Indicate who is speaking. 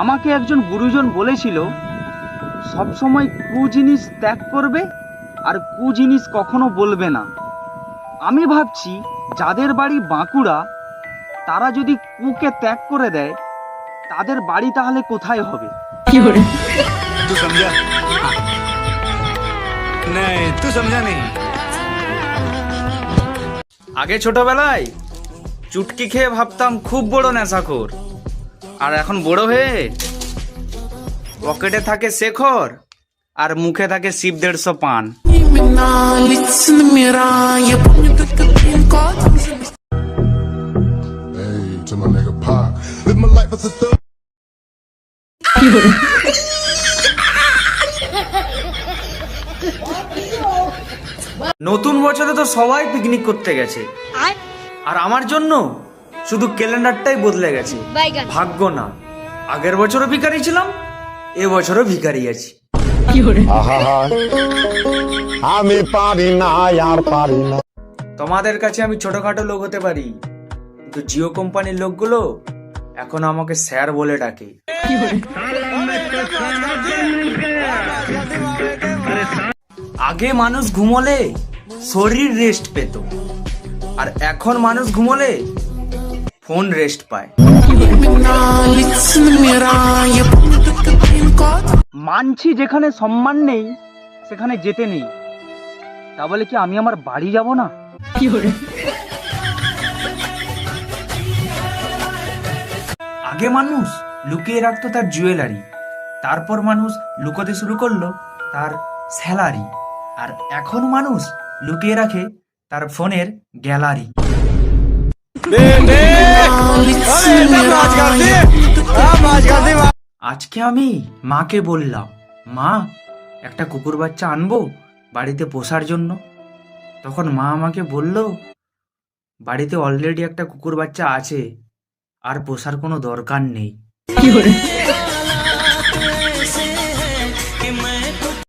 Speaker 1: আমাকে একজন গুরুজন বলেছিল সব সময় কু জিনিস ত্যাগ করবে আর কু জিনিস কখনো বলবে না। আমি ভাবছি যাদের বাড়ি বাঁকুড়া তারা যদি কুকে ত্যাগ করে দেয় তাদের বাড়ি তাহলে কোথায় হবে?
Speaker 2: तू समझा? नहीं तू समझा नहीं।
Speaker 1: আগে ছোটবেলায় চুটকি খেয়ে ভাবতাম খুব বড় নেশাখোর, আর এখন বড় হয়ে পকেটে থাকে শেখর আর মুখে থাকে শিব 150 পান।
Speaker 3: Hey, to my nigga Pac. Live my life as a thug.
Speaker 1: নতুন বছরে তো সবাই পিকনিক করতে গেছে, আর আমার জন্য শুধু ক্যালেন্ডারটাই বদলে গেছে। ভাগ্য না, আগের বছরও ভিখারি ছিলাম, এবছরও ভিখারি আছি।
Speaker 4: আমি পারি না আর পারি না।
Speaker 1: তোমাদের কাছে আমি ছোটখাটো লোক হতে পারি, কিন্তু জিও কোম্পানির লোকগুলো এখন আমাকে স্যার বলে ডাকে। আগে মানুষ ঘুমোলে শরীর রেস্ট পেত, আর এখন মানুষ ঘুমোলে ফোন রেস্ট পায়। মানছি যেখানে সম্মান নেই সেখানে যেতে নেই, তা বলে কি আমি আমার বাড়ি যাব না? আগে মানুষ লুকিয়ে রাখতো তার জুয়েলারি, তারপর মানুষ লুকোতে শুরু করলো তার স্যালারি, আর এখন মানুষ লুকিয়ে রাখে তার ফোনের গ্যালারি। আজকে আমি মাকে বললাম, মা একটা কুকুর বাচ্চা আনবো বাড়িতে পোষার জন্য। তখন মা আমাকে বলল, বাড়িতে অলরেডি একটা কুকুর বাচ্চা আছে, আর পোষার কোনো দরকার নেই।